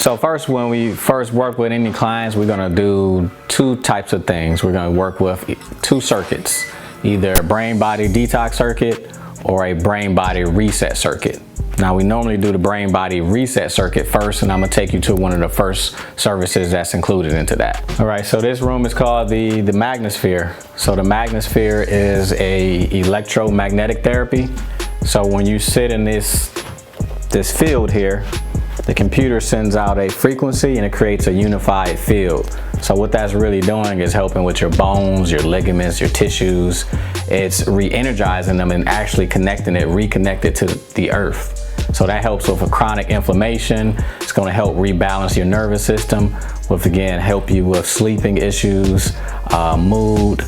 So first, when we first work with any clients, we're gonna do two types of things. We're gonna work with two circuits, either a brain-body detox circuit or a brain-body reset circuit. Now we normally do the brain-body reset circuit first, and I'm gonna take you to one of the first services that's included into that. All right, so this room is called the Magnosphere. So the Magnosphere is a electromagnetic therapy. So when you sit in this field here, the computer sends out a frequency and it creates a unified field. So what that's really doing is helping with your bones, your ligaments, your tissues. It's re-energizing them and actually reconnect it to the earth. So that helps with a chronic inflammation. It's going to help rebalance your nervous system, with again help you with sleeping issues, mood,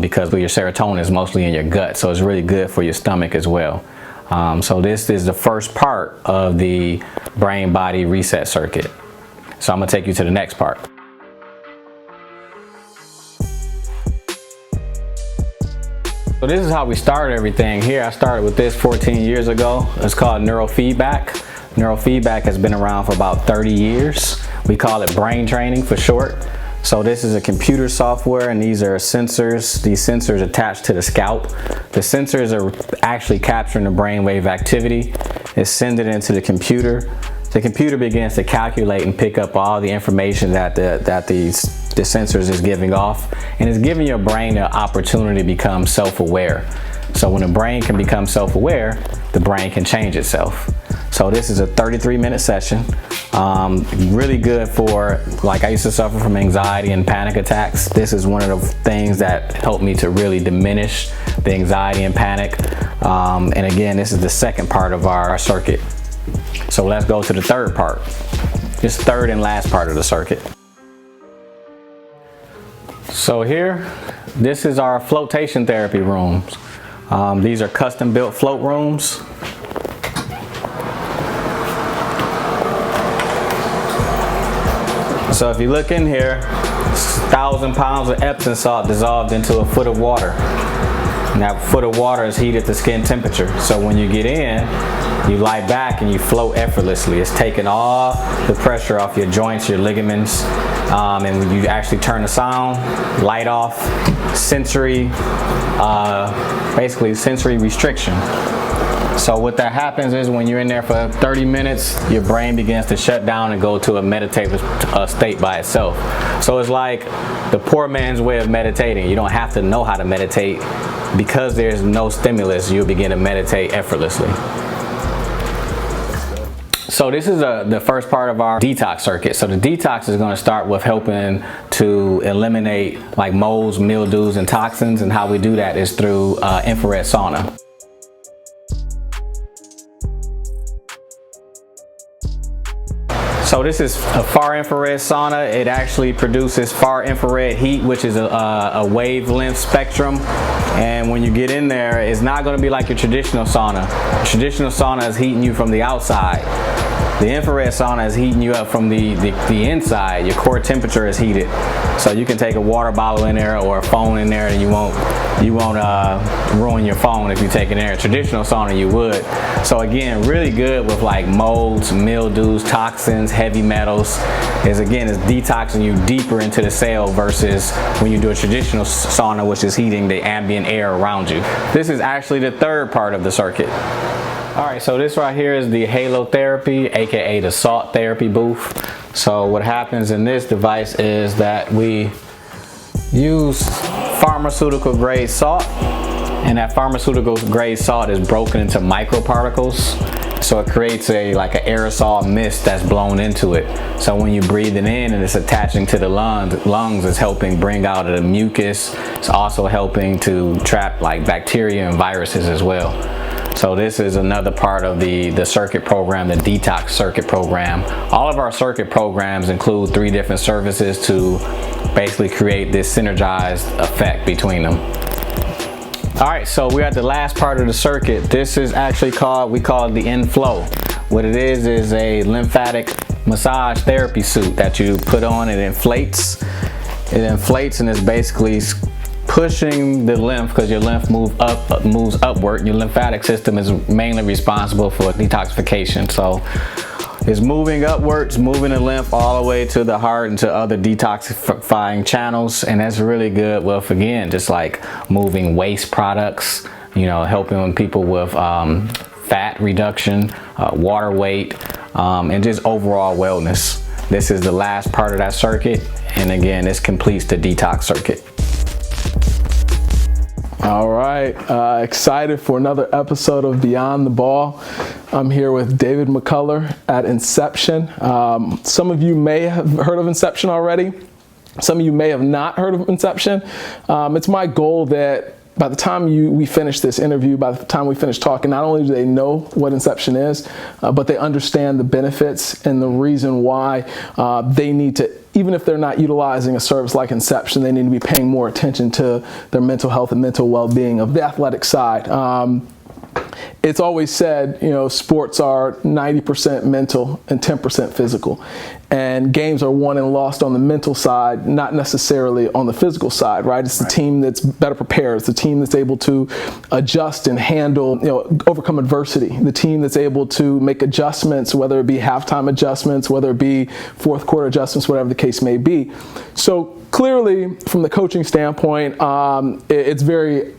because your serotonin is mostly in your gut. So it's really good for your stomach as well. So this is the first part of the brain-body reset circuit. So I'm gonna take you to the next part. So this is how we started everything here. I started with this 14 years ago. It's called neurofeedback. Neurofeedback has been around for about 30 years. We call it brain training for short. So this is a computer software, and these are sensors. These sensors attached to the scalp. The sensors are actually capturing the brainwave activity. It's sending it into the computer. The computer begins to calculate and pick up all the information that the sensors is giving off, and it's giving your brain an opportunity to become self-aware. So when the brain can become self-aware, the brain can change itself. So this is a 33-minute session. Really good for, like, I used to suffer from anxiety and panic attacks. This is one of the things that helped me to really diminish the anxiety and panic. And again, this is the second part of our circuit. So let's go to the third part. This third and last part of the circuit. So here, this is our flotation therapy rooms. These are custom built float rooms. So if you look in here, 1,000 pounds of Epsom salt dissolved into a foot of water. And that foot of water is heated to skin temperature. So when you get in, you lie back and you float effortlessly. It's taking all the pressure off your joints, your ligaments, and when you actually turn the sound, light off, basically sensory restriction. So what that happens is when you're in there for 30 minutes, your brain begins to shut down and go to a meditative state by itself. So it's like the poor man's way of meditating. You don't have to know how to meditate. Because there's no stimulus, you'll begin to meditate effortlessly. So this is the first part of our detox circuit. So the detox is going to start with helping to eliminate like molds, mildews, and toxins, and how we do that is through infrared sauna. So this is a far infrared sauna. It actually produces far infrared heat, which is a wavelength spectrum. And when you get in there, it's not going to be like your traditional sauna. Traditional sauna is heating you from the outside. The infrared sauna is heating you up from the inside. Your core temperature is heated. So you can take a water bottle in there or a phone in there, and you won't ruin your phone if you take it in there. Traditional sauna, you would. So again, really good with like molds, mildews, toxins, heavy metals. It's detoxing you deeper into the cell versus when you do a traditional sauna, which is heating the ambient air around you. This is actually the third part of the circuit. All right, so this right here is the halotherapy, aka the salt therapy booth. So what happens in this device is that we use pharmaceutical grade salt, and that pharmaceutical grade salt is broken into microparticles. So it creates like an aerosol mist that's blown into it. So when you breathe it in and it's attaching to the lungs, it's helping bring out the mucus. It's also helping to trap like bacteria and viruses as well. So this is another part of the circuit program, the detox circuit program. All of our circuit programs include 3 different services to basically create this synergized effect between them. All right, so we're at the last part of the circuit. This is actually we call it the inflow. What it is a lymphatic massage therapy suit that you put on. It inflates. It inflates, and it's basically pushing the lymph, because your lymph moves upward. Your lymphatic system is mainly responsible for detoxification. So It's moving upwards, moving the lymph all the way to the heart and to other detoxifying channels, and that's really good with, again, just like moving waste products, you know, helping people with fat reduction, water weight, and just overall wellness. This is the last part of that circuit, and again, this completes the detox circuit. All right, excited for another episode of Beyond the Ball. I'm here with David McCullar at Inception. Some of you may have heard of Inception already. Some of you may have not heard of Inception. It's my goal that by the time we finish this interview, by the time we finish talking, not only do they know what Inception is, but they understand the benefits and the reason why they need to, even if they're not utilizing a service like Inception, they need to be paying more attention to their mental health and mental well-being of the athletic side. It's always said, you know, sports are 90% mental and 10% physical. And games are won and lost on the mental side, not necessarily on the physical side, right? It's the team that's better prepared. It's the team that's able to adjust and handle, you know, overcome adversity. The team that's able to make adjustments, whether it be halftime adjustments, whether it be fourth quarter adjustments, whatever the case may be. So clearly, from the coaching standpoint, it's very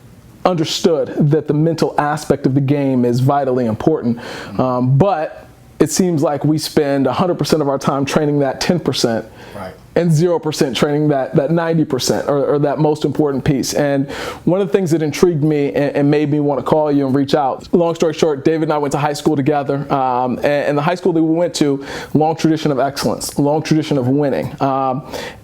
understood that the mental aspect of the game is vitally important, but it seems like we spend 100% of our time training that 10%, right, and 0% training that 90% or that most important piece. And one of the things that intrigued me and made me want to call you and reach out, long story short, David and I went to high school together, and the high school that we went to, long tradition of excellence, long tradition of winning.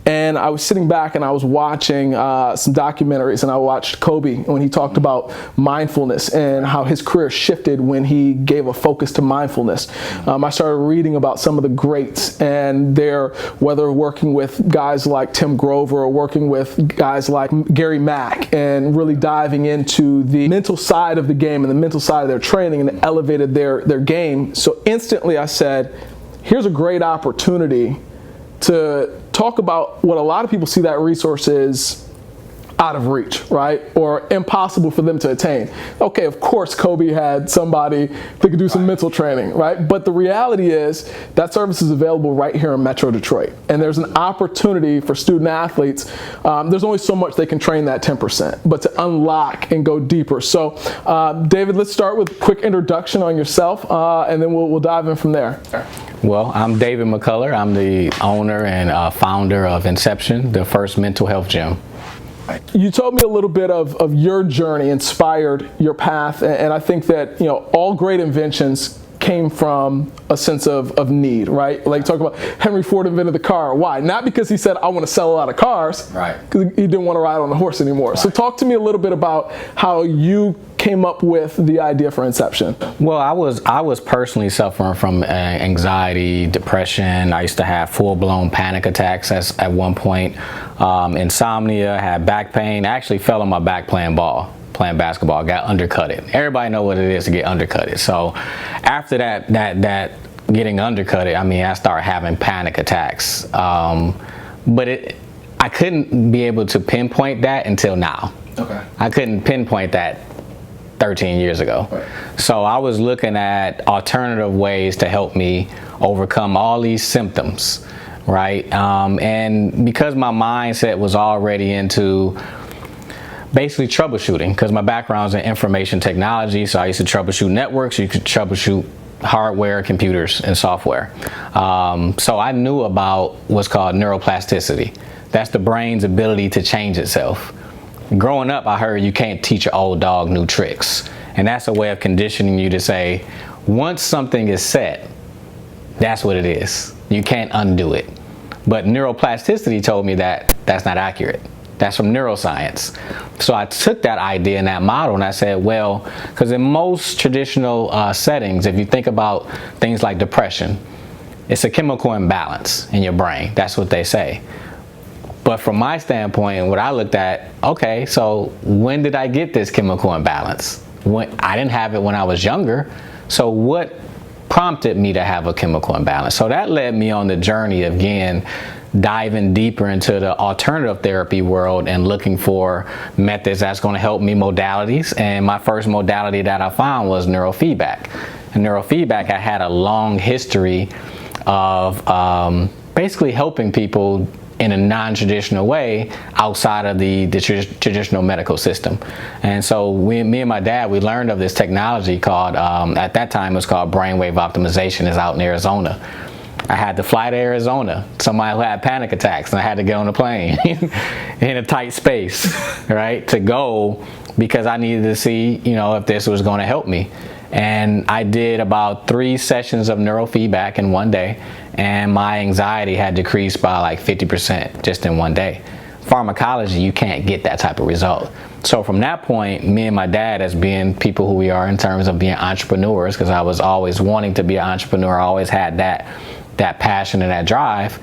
And I was sitting back and I was watching some documentaries, and I watched Kobe when he talked about mindfulness and how his career shifted when he gave a focus to mindfulness. I started reading about some of the greats and whether working with guys like Tim Grover or working with guys like Gary Mack, and really diving into the mental side of the game and the mental side of their training, and elevated their game. So instantly I said, here's a great opportunity to talk about what a lot of people see that resource is out of reach, right? Or impossible for them to attain. Okay, of course, Kobe had somebody that could do some mental training, right? But the reality is that service is available right here in Metro Detroit. And there's an opportunity for student athletes. There's only so much they can train that 10%, but to unlock and go deeper. So, David, let's start with a quick introduction on yourself, and then we'll dive in from there. Well, I'm David McCullar. I'm the owner and founder of Inception, the First Mental Health Gym. You told me a little bit of your journey, inspired your path, and I think that, you know, all great inventions came from a sense of need, right? Like talk about Henry Ford invented the car. Why? Not because he said, I want to sell a lot of cars, right? Because he didn't want to ride on a horse anymore. Right. So talk to me a little bit about how you came up with the idea for Inception. Well, I was personally suffering from anxiety, depression. I used to have full-blown panic attacks at one point. Insomnia, had back pain. I actually fell on my back playing basketball, got undercutted. Everybody know what it is to get undercutted. So after that getting undercutted, I mean, I started having panic attacks. But I couldn't be able to pinpoint that until now. Okay. I couldn't pinpoint that 13 years ago. Right. So I was looking at alternative ways to help me overcome all these symptoms, right? And because my mindset was already into basically troubleshooting, because my background's in information technology, so I used to troubleshoot networks, you could troubleshoot hardware, computers, and software. So I knew about what's called neuroplasticity. That's the brain's ability to change itself. Growing up, I heard you can't teach an old dog new tricks. And that's a way of conditioning you to say, once something is set, that's what it is. You can't undo it. But neuroplasticity told me that that's not accurate. That's from neuroscience. So I took that idea and that model and I said, well, because in most traditional settings, if you think about things like depression, it's a chemical imbalance in your brain. That's what they say. But from my standpoint, what I looked at, okay, so when did I get this chemical imbalance? I didn't have it when I was younger. So what prompted me to have a chemical imbalance? So that led me on the journey of, again, diving deeper into the alternative therapy world and looking for methods that's going to help me, modalities. And my first modality that I found was neurofeedback. And neurofeedback, I had a long history of basically helping people in a non-traditional way outside of the traditional medical system. And so me and my dad, we learned of this technology called, at that time it was called brainwave optimization. It's out in Arizona. I had to fly to Arizona. Somebody who had panic attacks, and I had to get on a plane in a tight space, right, to go, because I needed to see, you know, if this was going to help me. And I did about 3 sessions of neurofeedback in one day, and my anxiety had decreased by like 50% just in one day. Pharmacology, you can't get that type of result. So from that point, me and my dad, as being people who we are in terms of being entrepreneurs, because I was always wanting to be an entrepreneur, I always had that passion and that drive,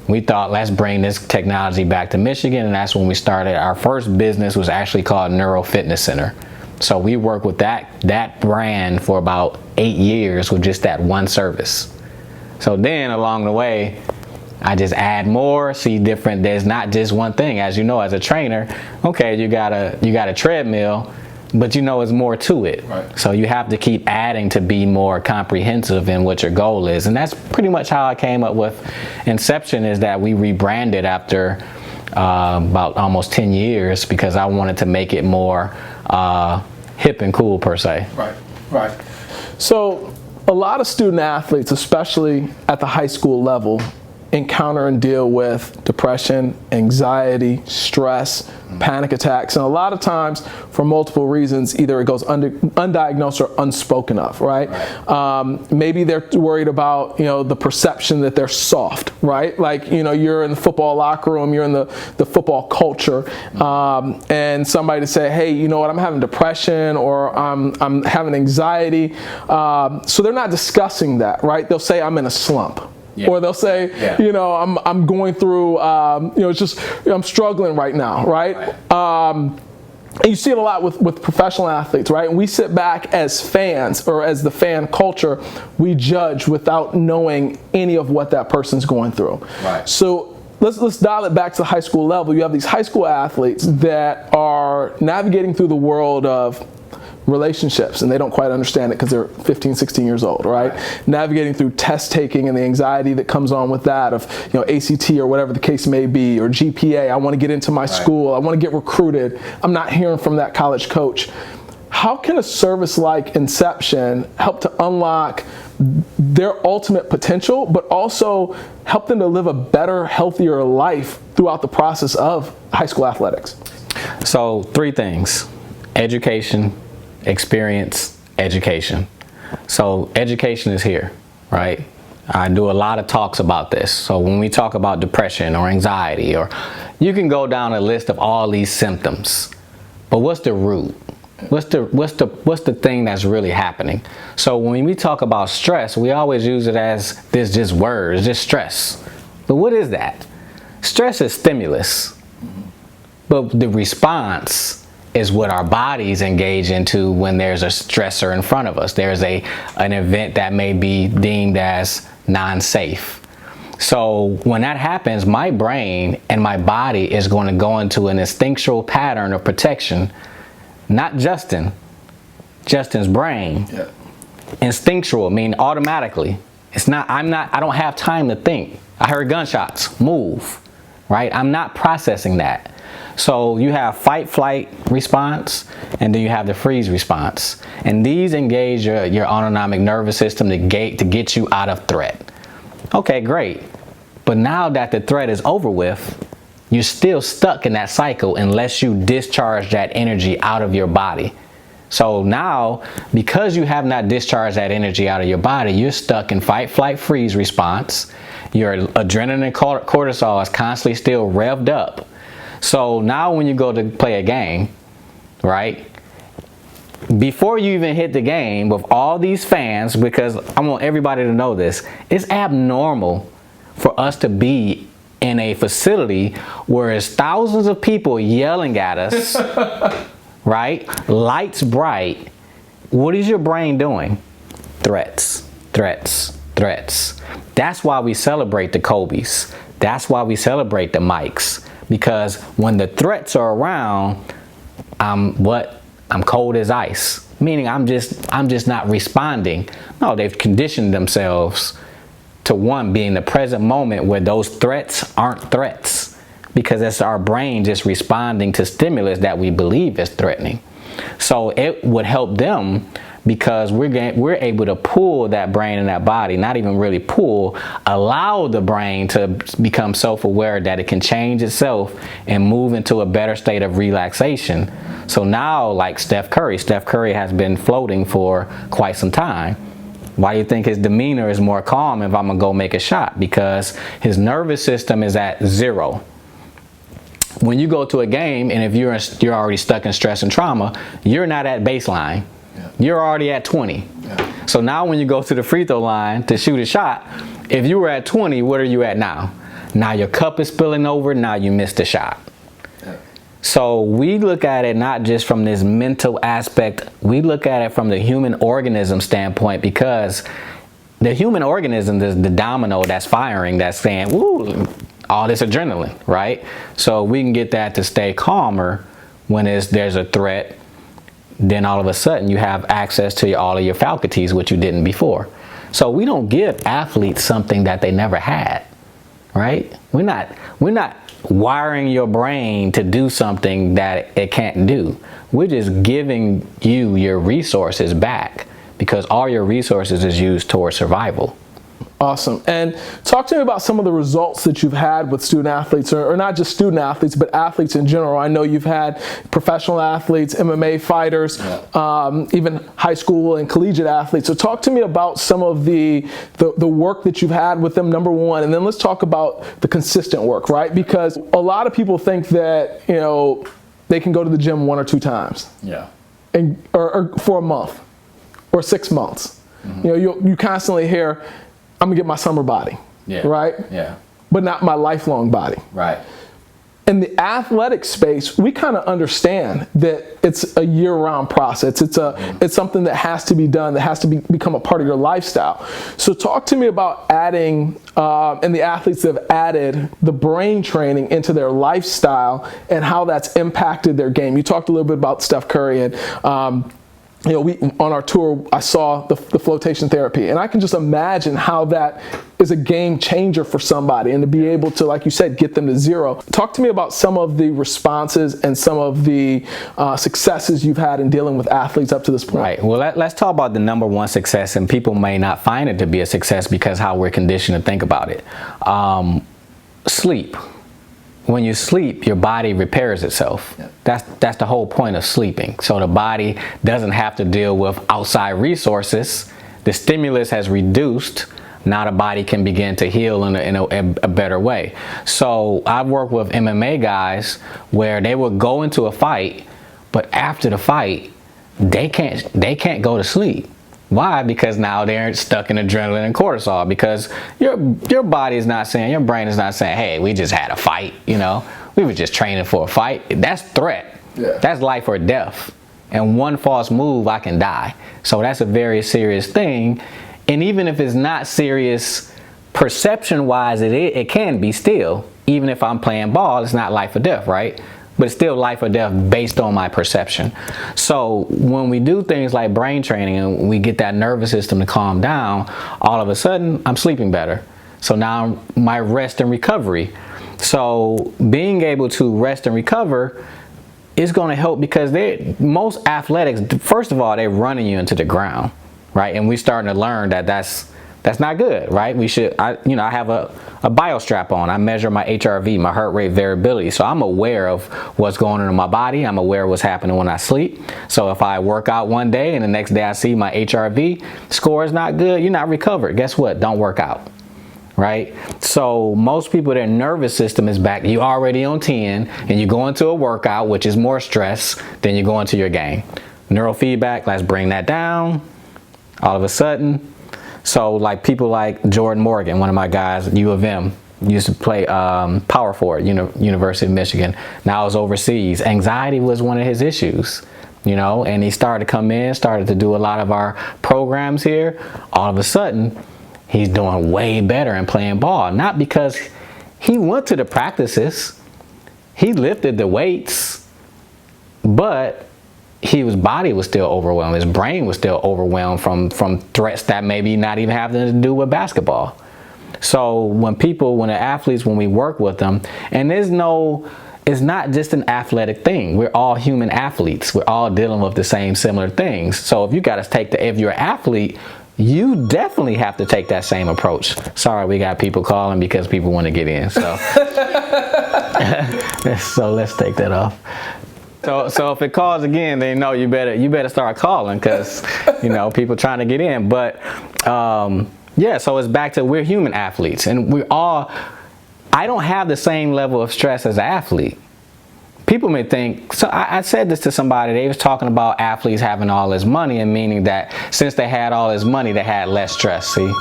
we thought, let's bring this technology back to Michigan. And that's when we started. Our first business was actually called Neuro Fitness Center. So we worked with that brand for about 8 years with just that one service. So then along the way, I just add more, see different. There's not just one thing. As you know, as a trainer, okay, you got a treadmill, but you know it's more to it. Right. So you have to keep adding to be more comprehensive in what your goal is. And that's pretty much how I came up with Inception, is that we rebranded after about almost 10 years, because I wanted to make it more hip and cool, per se. Right. So a lot of student athletes, especially at the high school level, encounter and deal with depression, anxiety, stress, panic attacks, and a lot of times for multiple reasons. Either it goes undiagnosed or unspoken of, right? Maybe they're worried about, you know, the perception that they're soft, right? Like, you know, you're in the football locker room, you're in the football culture, and somebody to say, hey, you know what, I'm having depression, or I'm having anxiety, so they're not discussing that, right? They'll say, I'm in a slump. Yeah. Or they'll say, you know, I'm going through, you know, it's just, I'm struggling right now, right? And you see it a lot with professional athletes, right? And we sit back as fans, or as the fan culture, we judge without knowing any of what that person's going through. Right. So let's dial it back to the high school level. You have these high school athletes that are navigating through the world of relationships, and they don't quite understand it because they're 15, 16 years old, right? Navigating through test taking and the anxiety that comes on with that, of, you know, ACT or whatever the case may be, or GPA, I want to get into my school, I want to get recruited, I'm not hearing from that college coach. How can a service like Inception help to unlock their ultimate potential, but also help them to live a better, healthier life throughout the process of high school athletics? So 3 things: education, experience, education. So education is here, right? I do a lot of talks about this. So when we talk about depression or anxiety, or you can go down a list of all these symptoms, but what's the root? What's the thing that's really happening? So when we talk about stress, we always use it as this just word, it's just stress. But what is that? Stress is stimulus, but the response is what our bodies engage into when there's a stressor in front of us. There's an event that may be deemed as non-safe. So when that happens, my brain and my body is going to go into an instinctual pattern of protection. Not Justin's brain. Yeah. Instinctual, mean automatically. I don't have time to think. I heard gunshots, move, right? I'm not processing that. So you have fight, flight response, and then you have the freeze response. And these engage your autonomic nervous system to get you out of threat. Okay, great. But now that the threat is over with, you're still stuck in that cycle unless you discharge that energy out of your body. So now, because you have not discharged that energy out of your body, you're stuck in fight, flight, freeze response. Your adrenaline and cortisol is constantly still revved up. So now when you go to play a game, right, before you even hit the game with all these fans, because I want everybody to know this, it's abnormal for us to be in a facility where there's thousands of people yelling at us, right? Lights bright. What is your brain doing? Threats, threats, threats. That's why we celebrate the Kobe's. That's why we celebrate the Mikes. Because when the threats are around, I'm cold as ice. Meaning I'm just not responding. No, they've conditioned themselves to one, be in the present moment where those threats aren't threats, because it's our brain just responding to stimulus that we believe is threatening. So it would help them, because we're able to pull that brain and that body, not even really pull, allow the brain to become self-aware that it can change itself and move into a better state of relaxation. So now, like Steph Curry has been floating for quite some time. Why do you think his demeanor is more calm if I'm gonna go make a shot? Because his nervous system is at 0. When you go to a game, and if you're already stuck in stress and trauma, you're not at baseline. Yeah. You're already at 20. Yeah. So now when you go to the free throw line to shoot a shot, if you were at 20, what are you at now? Now your cup is spilling over, now you missed the shot. Yeah. So we look at it not just from this mental aspect, we look at it from the human organism standpoint, because the human organism is the domino that's firing, that's saying, woo, all this adrenaline, right? So we can get that to stay calmer when there's a threat. Then all of a sudden you have access to all of your faculties, which you didn't before. So we don't give athletes something that they never had, right? We're not wiring your brain to do something that it can't do. We're just giving you your resources back, because all your resources is used towards survival. Awesome. And talk to me about some of the results that you've had with student athletes, or not just student athletes, but athletes in general. I know you've had professional athletes, MMA fighters, even high school and collegiate athletes. So talk to me about some of the work that you've had with them, number one, and then let's talk about the consistent work, right? Because a lot of people think that, you know, they can go to the gym 1 or 2 times. Yeah. Or for a month or 6 months. Mm-hmm. You know, you constantly hear, I'm gonna get my summer body, right? Yeah. But not my lifelong body. Right. In the athletic space, we kind of understand that it's a year-round process. It's something that has to be done, that has to become a part of your lifestyle. So talk to me about adding, and the athletes that have added the brain training into their lifestyle and how that's impacted their game. You talked a little bit about Steph Curry, and you know, on our tour, I saw the flotation therapy, and I can just imagine how that is a game changer for somebody, and to be able to, like you said, get them to 0. Talk to me about some of the responses and some of the successes you've had in dealing with athletes up to this point. Right. Well, let's talk about the number one success, and people may not find it to be a success because how we're conditioned to think about it. Sleep. When you sleep, your body repairs itself. Yep. That's the whole point of sleeping. So the body doesn't have to deal with outside resources. The stimulus has reduced. Now the body can begin to heal in a better way. So I've worked with MMA guys where they would go into a fight, but after the fight, they can't go to sleep. Why? Because now they're stuck in adrenaline and cortisol, because your body is not saying, your brain is not saying, hey, we just had a fight, you know, we were just training for a fight. That's threat. Yeah. That's life or death. And one false move, I can die. So that's a very serious thing. And even if it's not serious perception-wise, it can be still. Even if I'm playing ball, it's not life or death, right? But it's still life or death based on my perception. So when we do things like brain training and we get that nervous system to calm down, all of a sudden I'm sleeping better. So now my rest and recovery. So being able to rest and recover is going to help, because most athletics, first of all, they're running you into the ground, right? And we're starting to learn that that's not good, right? I have a bio strap on. I measure my HRV, my heart rate variability. So I'm aware of what's going on in my body. I'm aware of what's happening when I sleep. So if I work out one day and the next day I see my HRV score is not good, you're not recovered. Guess what? Don't work out, right? So most people, their nervous system is back. You already on 10 and you go into a workout, which is more stress than you go into your game. Neurofeedback, let's bring that down. All of a sudden, so like people like Jordan Morgan, one of my guys, U of M, used to play power forward, University of Michigan. Now he's overseas. Anxiety was one of his issues, you know, and he started to come in, started to do a lot of our programs here. All of a sudden, he's doing way better and playing ball. Not because he went to the practices, he lifted the weights, but his body was still overwhelmed. His brain was still overwhelmed from threats that maybe not even having to do with basketball. So when the athletes, when we work with them, and it's not just an athletic thing. We're all human athletes. We're all dealing with the same similar things. So if you're an athlete, you definitely have to take that same approach. Sorry, we got people calling because people want to get in. So, so let's take that off. So if it calls again, then you better start calling, because people trying to get in. But yeah, so it's back to, we're human athletes, and I don't have the same level of stress as an athlete. People may think, so I said this to somebody, they was talking about athletes having all this money, and meaning that since they had all this money, they had less stress, see?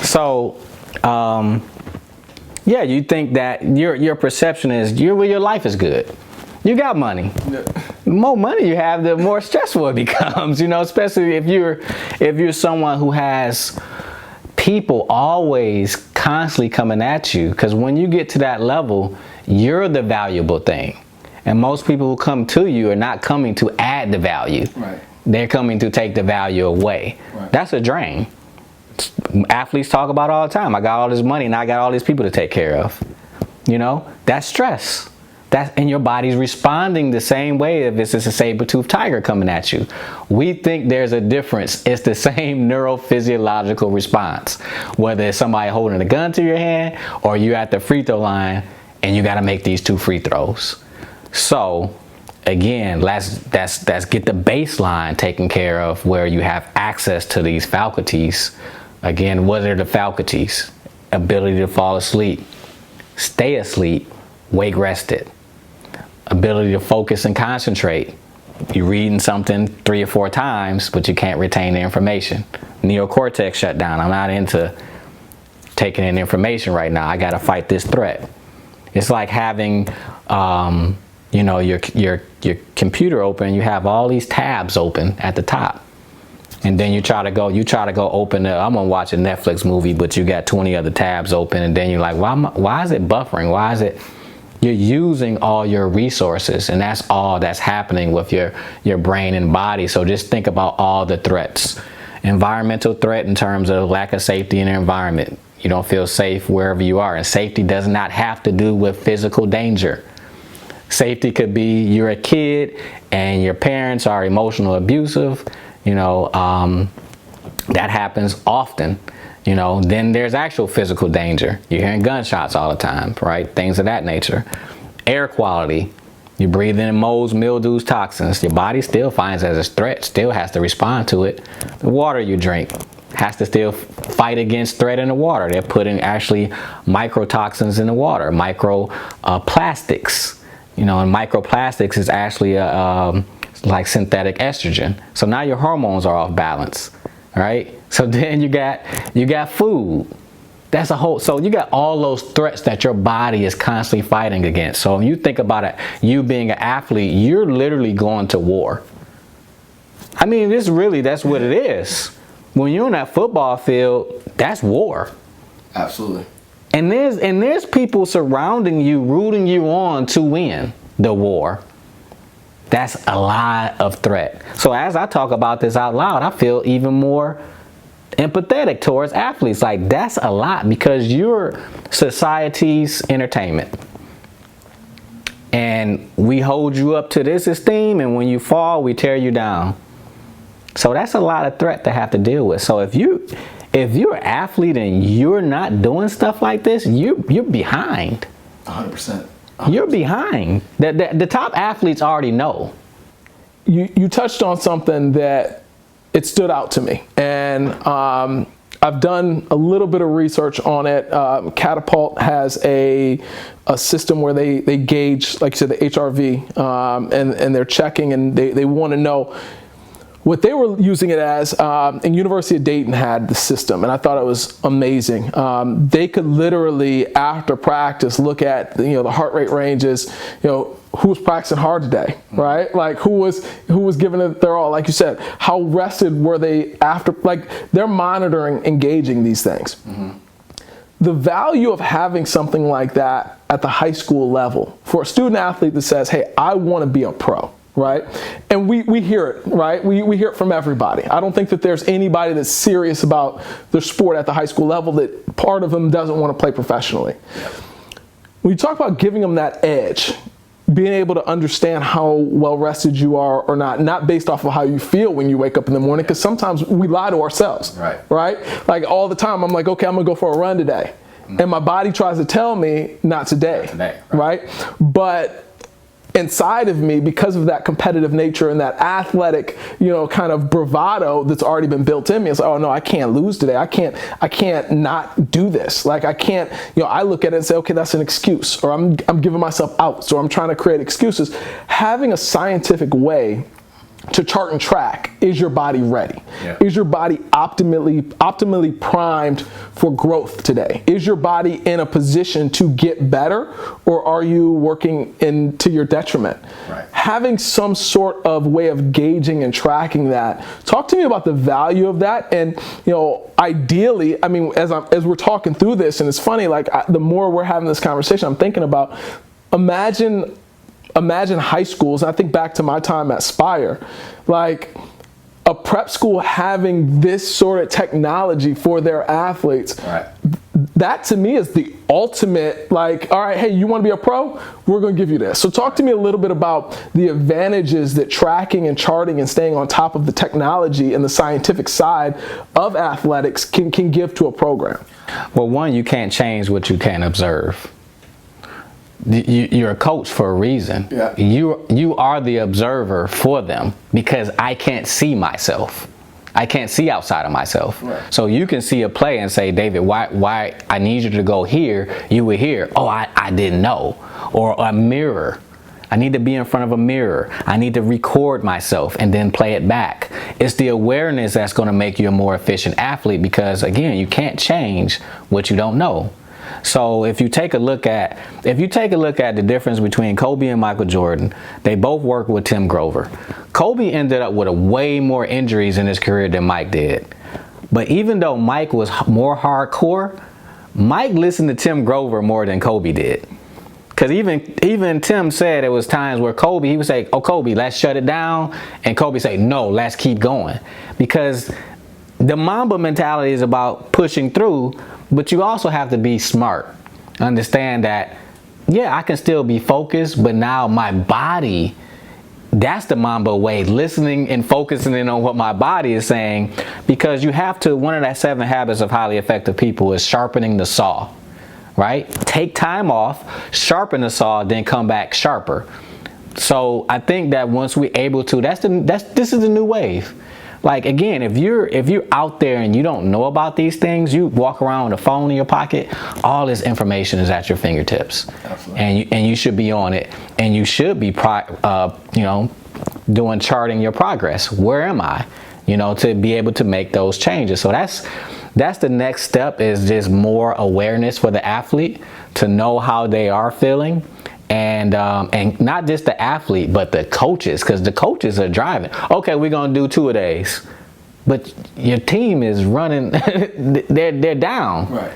So, yeah, you think that your perception is, your life is good. You got money. Yeah. The more money you have, the more stressful it becomes, especially if you're someone who has people always constantly coming at you, because when you get to that level, you're the valuable thing. And most people who come to you are not coming to add the value. Right. They're coming to take the value away. Right. That's a drain. Athletes talk about all the time. I got all this money and I got all these people to take care of. That's stress. And your body's responding the same way if it's a saber-toothed tiger coming at you. We think there's a difference. It's the same neurophysiological response. Whether it's somebody holding a gun to your hand or you at the free throw line and you got to make these 2 free throws. So again, let's get the baseline taken care of, where you have access to these faculties. Again, what are the faculties? Ability to fall asleep, stay asleep, wake rested. Ability to focus and concentrate. You're reading something 3 or 4 times, but you can't retain the information. Neocortex shut down. I'm not into taking in information right now. I got to fight this threat. It's like having, your computer open. You have all these tabs open at the top, and then you try to go open I'm gonna watch a Netflix movie, but you got 20 other tabs open, and then you're like, why is it buffering? Why is it? You're using all your resources, and that's all that's happening with your brain and body. So just think about all the threats. Environmental threat in terms of lack of safety in the environment. You don't feel safe wherever you are, and safety does not have to do with physical danger. Safety could be you're a kid and your parents are emotional abusive. That happens often. Then there's actual physical danger. You're hearing gunshots all the time, right? Things of that nature. Air quality. You breathe in molds, mildews, toxins. Your body still finds as a threat, still has to respond to it. The water you drink has to still fight against threat in the water. They're putting actually microtoxins in the water, microplastics. And microplastics is actually like synthetic estrogen. So now your hormones are off balance, right? So then you got food. That's a whole, so you got all those threats that your body is constantly fighting against. So when you think about it, you being an athlete, you're literally going to war. I mean, that's what it is. When you're on that football field, that's war. Absolutely. And there's people surrounding you, rooting you on to win the war. That's a lot of threat. So as I talk about this out loud, I feel even more empathetic towards athletes. Like, that's a lot, because you're society's entertainment. And we hold you up to this esteem, and when you fall, we tear you down. So that's a lot of threat to have to deal with. So if you're an athlete and you're not doing stuff like this, you're behind. 100%. You're behind. The top athletes already know. You touched on something that it stood out to me, and I've done a little bit of research on it. Catapult has a system where they gauge, like you said, the HRV, and they're checking, and they want to know. What they were using it as, and University of Dayton had the system, and I thought it was amazing. They could literally, after practice, look at the heart rate ranges, who was practicing hard today, right? Like who was giving it their all, like you said. How rested were they after? Like, they're monitoring, engaging these things. Mm-hmm. The value of having something like that at the high school level for a student athlete that says, "Hey, I want to be a pro." right? And we hear it, right? We hear it from everybody. I don't think that there's anybody that's serious about their sport at the high school level that part of them doesn't want to play professionally. When you talk about giving them that edge, being able to understand how well rested you are or not based off of how you feel when you wake up in the morning, because sometimes we lie to ourselves, right? Like all the time, I'm like, okay, I'm gonna go for a run today. And my body tries to tell me, not today, right? But inside of me, because of that competitive nature and that athletic, kind of bravado that's already been built in me, it's like, oh no, I can't lose today. I can't not do this. Like I can't, I look at it and say, okay, that's an excuse, or I'm giving myself outs, or I'm trying to create excuses. Having a scientific way to chart and track, is your body ready? Is your body optimally primed for growth today? Is your body in a position to get better, or are you working into your detriment? Having some sort of way of gauging and tracking that. Talk to me about the value of that. And ideally, I mean, as we're talking through this, and it's funny, like the more we're having this conversation, I'm thinking about, imagine high schools. I think back to my time at Spire, like a prep school having this sort of technology for their athletes. That to me is the ultimate, like, all right, hey, you want to be a pro? We're going to give you this. So talk to me a little bit about the advantages that tracking and charting and staying on top of the technology and the scientific side of athletics can give to a program. Well, one, you can't change what you can't observe. You're a coach for a reason. You are the observer for them, because I can't see myself. I can't see outside of myself. So you can see a play and say, David, why I need you to go here, you were here. Oh, I didn't know. Or a mirror. I need to be in front of a mirror. I need to record myself and then play it back. It's the awareness that's going to make you a more efficient athlete, because again, you can't change what you don't know. So if you take a look at the difference between Kobe and Michael Jordan, they both worked with Tim Grover. Kobe ended up with way more injuries in his career than Mike did. But even though Mike was more hardcore, Mike listened to Tim Grover more than Kobe did. Because even Tim said there was times where he would say, oh, Kobe, let's shut it down. And Kobe say, no, let's keep going. Because the Mamba mentality is about pushing through, but you also have to be smart. Understand that, yeah, I can still be focused, but now my body, that's the Mamba way, listening and focusing in on what my body is saying, because you have to, one of the 7 habits of highly effective people is sharpening the saw, right? Take time off, sharpen the saw, then come back sharper. So I think that once we're able to, this is the new wave. Like again, if you're out there and you don't know about these things, you walk around with a phone in your pocket, all this information is at your fingertips. Absolutely. And you should be on it, and you should be doing charting your progress. Where am I? To be able to make those changes. So that's the next step, is just more awareness for the athlete to know how they are feeling. And not just the athlete, but the coaches, because the coaches are driving. Okay, we're gonna do 2 days, but your team is running. they're down.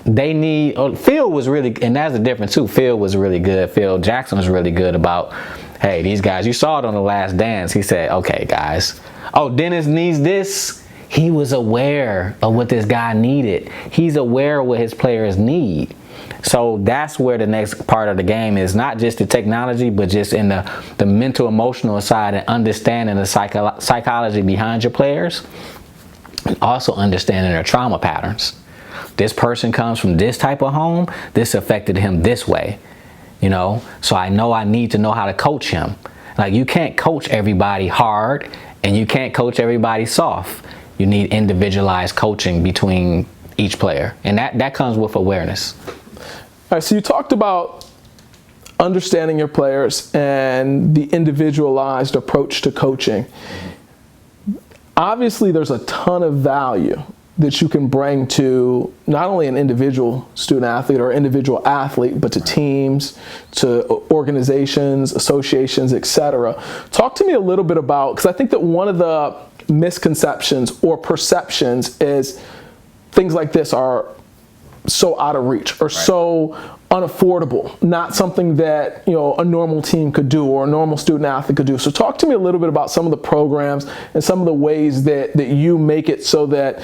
They need. Phil was really, and that's the difference too. Phil was really good. Phil Jackson was really good about, hey, these guys. You saw it on The Last Dance. He said, okay, guys. Oh, Dennis needs this. He was aware of what this guy needed. He's aware of what his players need. So that's where the next part of the game is, not just the technology, but just in the mental, emotional side, and understanding the psychology behind your players, and also understanding their trauma patterns. This person comes from this type of home, this affected him this way, so I know I need to know how to coach him. Like, you can't coach everybody hard, and you can't coach everybody soft. You need individualized coaching between each player, and that comes with awareness. All right, so you talked about understanding your players and the individualized approach to coaching. Obviously, there's a ton of value that you can bring to not only an individual student athlete or individual athlete, but to teams, to organizations, associations, etc. Talk to me a little bit about, because I think that one of the misconceptions or perceptions is things like this are so out of reach or so unaffordable, not something that, you know, a normal team could do or a normal student athlete could do. So talk to me a little bit about some of the programs and some of the ways that you make it so that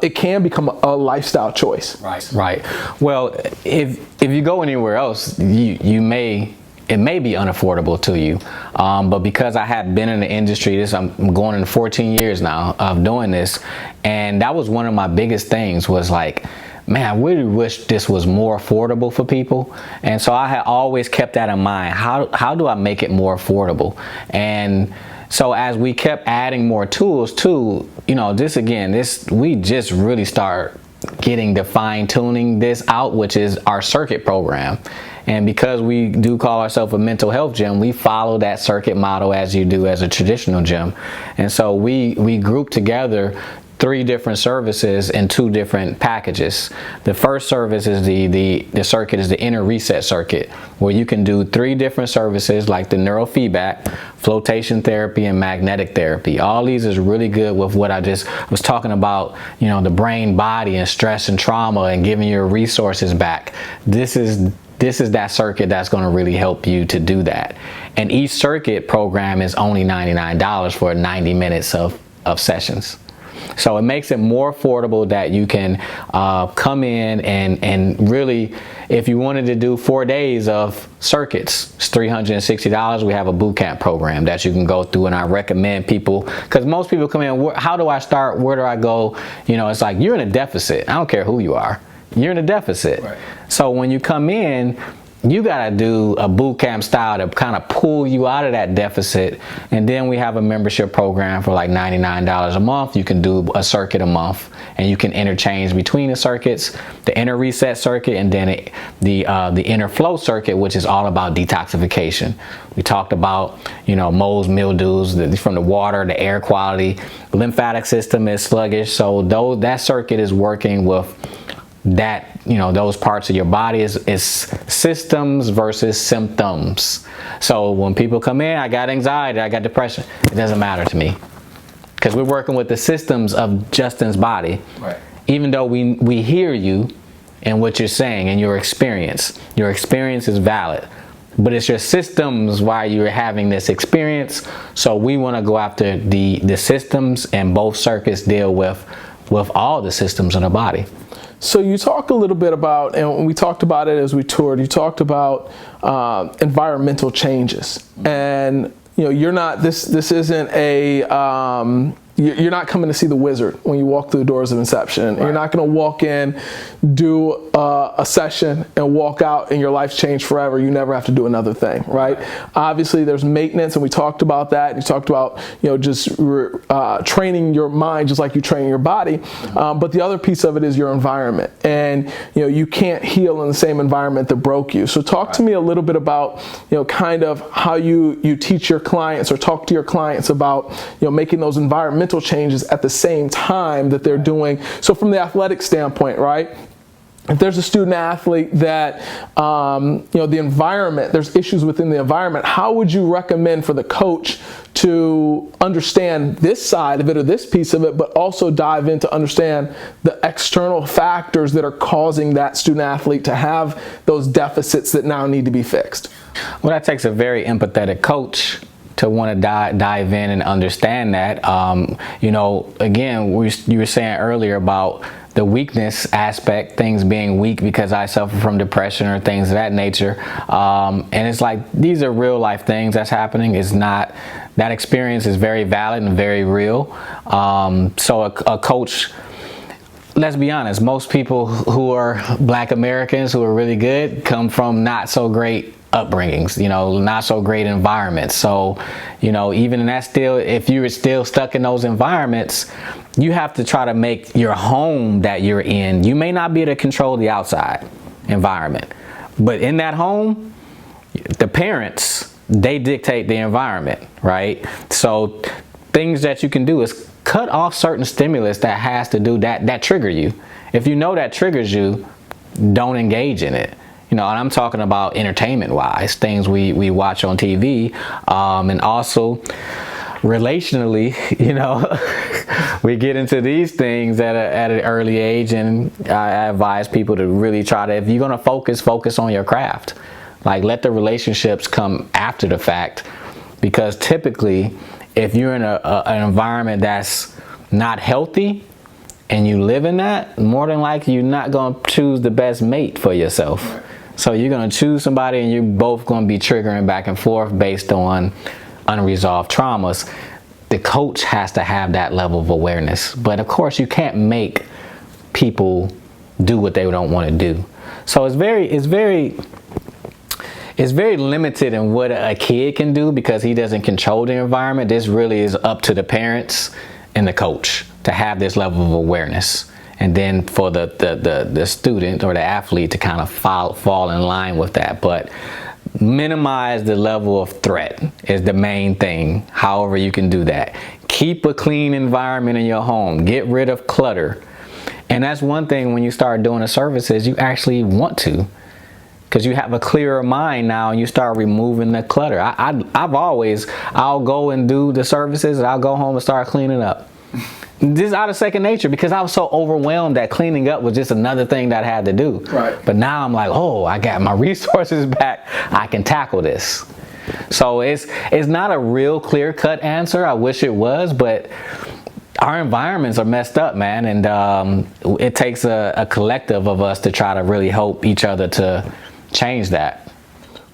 it can become a lifestyle choice. Right. Well, if you go anywhere else, it may be unaffordable to you, but because I had been in the industry, I'm going in 14 years now of doing this, and that was one of my biggest things was like, man, I really wish this was more affordable for people. And so I had always kept that in mind. How do I make it more affordable? And so as we kept adding more tools too, you know, we just really start getting the fine tuning this out, which is our circuit program. And because we do call ourselves a mental health gym, we follow that circuit model as you do as a traditional gym. And so we group together 3 different services in 2 different packages. The first service is the circuit is the inner reset circuit, where you can do 3 different services like the neurofeedback, flotation therapy, and magnetic therapy. All these is really good with what I just was talking about, you know, the brain, body, and stress and trauma, and giving your resources back. This is that circuit that's going to really help you to do that. And each circuit program is only $99 for 90 minutes of sessions. So it makes it more affordable that you can come in and really, if you wanted to do 4 days of circuits, it's $360. We have a boot camp program that you can go through, and I recommend people, because most people come in, how do I start? Where do I go? You know, it's like, you're in a deficit. I don't care who you are. You're in a deficit. Right. So when you come in, you got to do a boot camp style to kind of pull you out of that deficit. And then we have a membership program for like $99 a month. You can do a circuit a month, and you can interchange between the circuits, the inner reset circuit, and then the inner flow circuit, which is all about detoxification. We talked about, you know, molds, mildews from the water, the air quality. The lymphatic system is sluggish. So that circuit is working with that, you know, those parts of your body is systems versus symptoms. So when people come in, I got anxiety, I got depression, it doesn't matter to me, because we're working with the systems of Justin's body. Right. Even though we hear you and what you're saying and your experience is valid, but it's your systems why you're having this experience. So we want to go after the systems, and both circuits deal with all the systems in the body. So you talk a little bit about, and we talked about it as we toured, you talked about environmental changes. And, you know, you're not, this isn't a, you're not coming to see the wizard when you walk through the doors of Inception. Right. You're not going to walk in, do a session, and walk out and your life's changed forever. You never have to do another thing, right? Obviously, there's maintenance, and we talked about that. You talked about, you know, just training your mind just like you train your body. But the other piece of it is your environment. And, you know, you can't heal in the same environment that broke you. So talk to me a little bit about, you know, kind of how you teach your clients or talk to your clients about, you know, making those environmental changes at the same time that they're doing. So from the athletic standpoint, right? If there's a student athlete that, you know, the environment, there's issues within the environment, how would you recommend for the coach to understand this side of it or this piece of it, but also dive in to understand the external factors that are causing that student athlete to have those deficits that now need to be fixed? Well, that takes a very empathetic coach to want to dive in and understand that. You know, again, you were saying earlier about the weakness aspect, things being weak because I suffer from depression or things of that nature. And it's like, these are real life things that's happening. It's not, that experience is very valid and very real. So a coach, let's be honest, most people who are Black Americans who are really good come from not so great upbringings, you know, not so great environments. So, you know, even in that still, if you're still stuck in those environments, you have to try to make your home that you're in. You may not be able to control the outside environment, but in that home, the parents, they dictate the environment, right? So things that you can do is cut off certain stimulus that has to do that trigger you. If you know that triggers you, don't engage in it. You know, and I'm talking about entertainment-wise, things we watch on TV, and also relationally, we get into these things at an early age, and I advise people to really try to, if you're going to focus on your craft. Like, let the relationships come after the fact, because typically if you're in an environment that's not healthy and you live in that, more than likely you're not going to choose the best mate for yourself. Right. So you're going to choose somebody and you're both going to be triggering back and forth based on unresolved traumas. The coach has to have that level of awareness. But of course you can't make people do what they don't want to do. So it's very limited in what a kid can do, because he doesn't control the environment. This really is up to the parents and the coach to have this level of awareness. And then for the student or the athlete to kind of fall in line with that. But minimize the level of threat is the main thing, however you can do that. Keep a clean environment in your home. Get rid of clutter. And that's one thing, when you start doing the services, you actually want to, because you have a clearer mind now and you start removing the clutter. I'll go and do the services and I'll go home and start cleaning up. This is out of second nature, because I was so overwhelmed that cleaning up was just another thing that I had to do. Right. But now I'm like, oh, I got my resources back. I can tackle this. So it's not a real clear-cut answer. I wish it was, but our environments are messed up, man. And it takes a collective of us to try to really help each other to change that.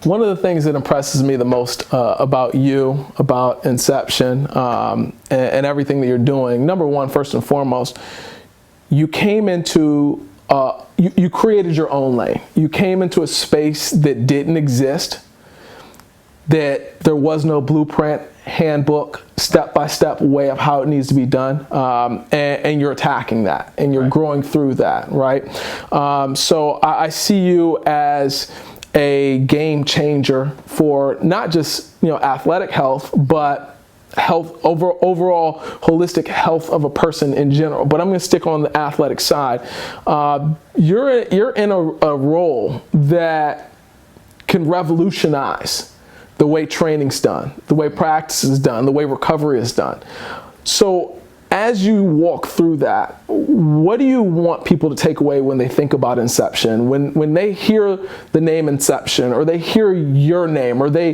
One of the things that impresses me the most about you, about Inception, and everything that you're doing, number one, first and foremost, you came into, you created your own lane. You came into a space that didn't exist, that there was no blueprint, handbook, step-by-step way of how it needs to be done, and you're attacking that, and you're growing through that, right? So I see you as a game changer for not just athletic health, but health overall holistic health of a person in general. But I'm going to stick on the athletic side. You're in a role that can revolutionize the way training's done, the way practice is done, the way recovery is done. So as you walk through that, what do you want people to take away when they think about Inception? When they hear the name Inception, or they hear your name, or they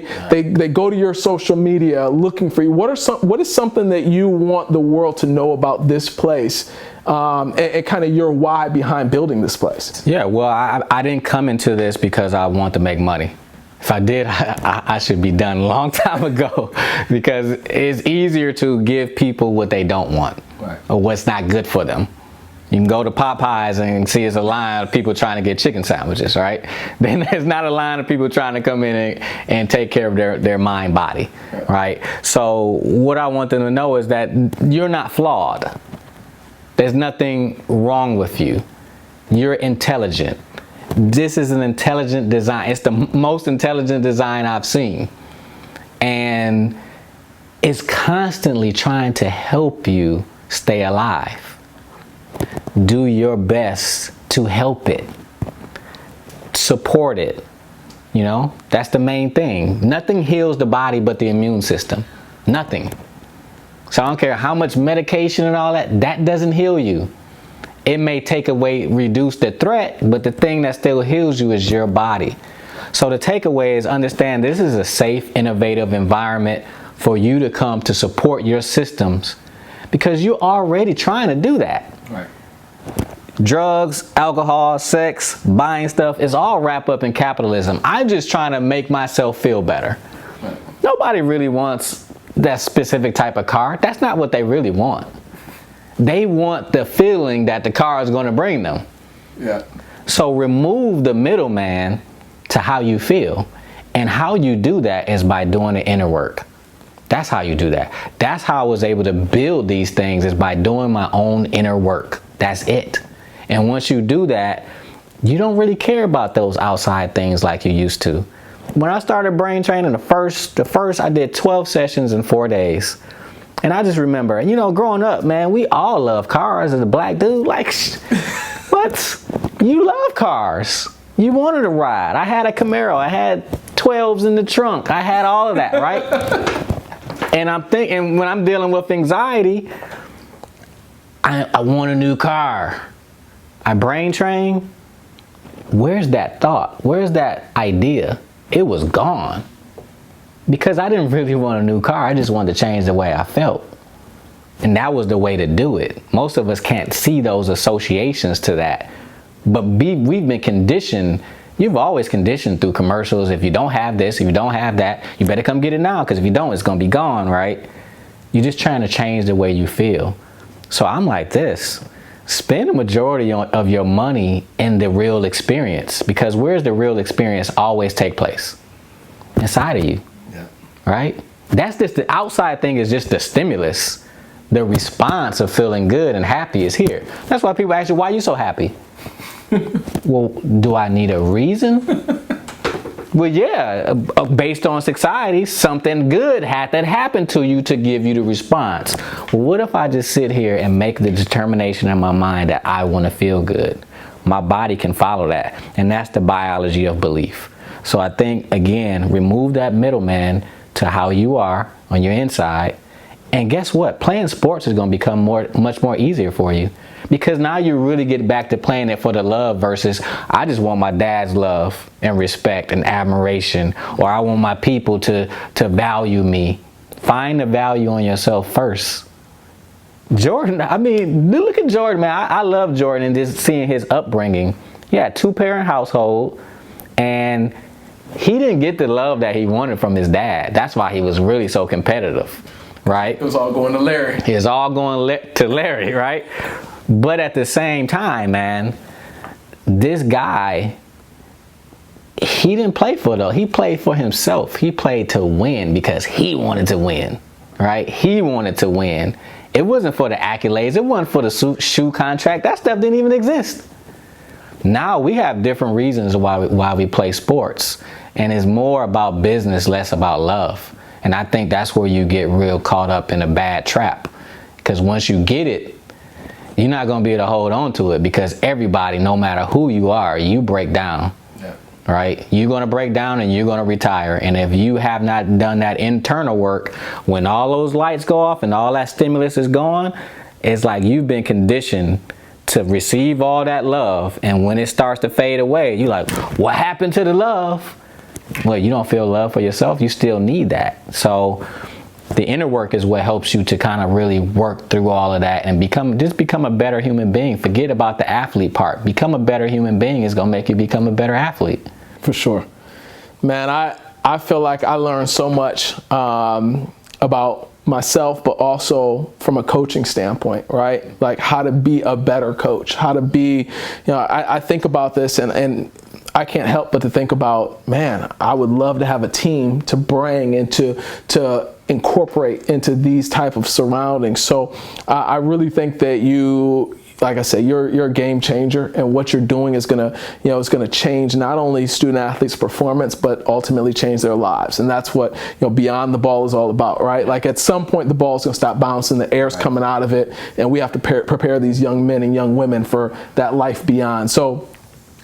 go to your social media looking for you, what is something that you want the world to know about this place, and kind of your why behind building this place? Yeah, well, I didn't come into this because I want to make money. If I did, I should be done a long time ago, because it's easier to give people what they don't want, or what's not good for them. You can go to Popeyes and see it's a line of people trying to get chicken sandwiches, right? Then there's not a line of people trying to come in and take care of their mind, body, right? So what I want them to know is that you're not flawed. There's nothing wrong with you. You're intelligent. This is an intelligent design. It's the most intelligent design I've seen. And it's constantly trying to help you stay alive. Do your best to help it. Support it. That's the main thing. Nothing heals the body but the immune system. Nothing. So I don't care how much medication and all that doesn't heal you. It may reduce the threat, but the thing that still heals you is your body. So the takeaway is, understand this is a safe, innovative environment for you to come to support your systems, because you're already trying to do that. Right. Drugs, alcohol, sex, buying stuff is all wrapped up in capitalism. I'm just trying to make myself feel better. Right. Nobody really wants that specific type of car. That's not what they really want. They want the feeling that the car is going to bring them. Yeah. So remove the middleman to how you feel. And how you do that is by doing the inner work. That's how you do that. That's how I was able to build these things, is by doing my own inner work. That's it. And once you do that, you don't really care about those outside things like you used to. When I started brain training, the first I did 12 sessions in 4 days. And I just remember, growing up, man, we all love cars. As a black dude, like, what? You love cars. You wanted to ride. I had a Camaro. I had 12s in the trunk. I had all of that, right? And I'm thinking, when I'm dealing with anxiety, I want a new car. I brain train. Where's that thought? Where's that idea? It was gone. Because I didn't really want a new car. I just wanted to change the way I felt. And that was the way to do it. Most of us can't see those associations to that. But we've been conditioned. You've always conditioned through commercials. If you don't have this, if you don't have that, you better come get it now, because if you don't, it's going to be gone, right? You're just trying to change the way you feel. So I'm like this. Spend the majority of your money in the real experience, because where's the real experience always take place? Inside of you. Right? That's just the outside thing, is just the stimulus. The response of feeling good and happy is here. That's why people ask you, why are you so happy? Well, do I need a reason? Well, yeah, based on society, something good had to happen to you to give you the response. Well, what if I just sit here and make the determination in my mind that I want to feel good? My body can follow that. And that's the biology of belief. So I think, again, remove that middleman to how you are on your inside, and guess what? Playing sports is going to become much more easier for you, because now you really get back to playing it for the love versus I just want my dad's love and respect and admiration, or I want my people to value me. Find the value on yourself first. Jordan, I mean, look at Jordan, man. I love Jordan, and just seeing his upbringing. He had a 2-parent household, and he didn't get the love that he wanted from his dad. That's why he was really so competitive, right? It was all going to Larry. It was all going to Larry, right? But at the same time, man, this guy, he didn't play for though. He played for himself. He played to win because he wanted to win, right? He wanted to win. It wasn't for the accolades. It wasn't for the shoe contract. That stuff didn't even exist. Now we have different reasons why we play sports, and it's more about business, less about love. And I think that's where you get real caught up in a bad trap, because once you get it, you're not going to be able to hold on to it, because everybody, no matter who you are, you break down, right? You're going to break down and you're going to retire. And if you have not done that internal work, when all those lights go off and all that stimulus is gone, it's like you've been conditioned to receive all that love, and when it starts to fade away, you're like, what happened to the love? Well, you don't feel love for yourself. You still need that. So the inner work is what helps you to kind of really work through all of that and become a better human being. Forget about the athlete part. Become a better human being is going to make you become a better athlete. For sure. Man, I feel like I learned so much about myself, but also from a coaching standpoint, right? Like how to be a better coach, how to be, I think about this and I can't help but to think about, man, I would love to have a team to bring and to incorporate into these type of surroundings. So I really think that like I said, you're a game changer, and what you're doing is gonna change not only student athletes' performance, but ultimately change their lives. And that's what Beyond the Ball is all about, right? Like at some point, the ball's gonna stop bouncing, the air's coming out of it, and we have to prepare these young men and young women for that life beyond. So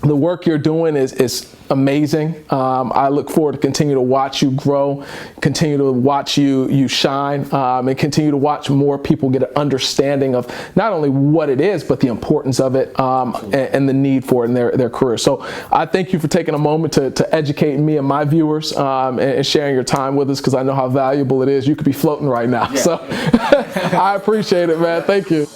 the work you're doing is amazing. I look forward to continue to watch you grow, continue to watch you shine, and continue to watch more people get an understanding of not only what it is, but the importance of it, and the need for it in their career. So I thank you for taking a moment to educate me and my viewers, and sharing your time with us, because I know how valuable it is. You could be floating right now. Yeah. So I appreciate it, man. Thank you.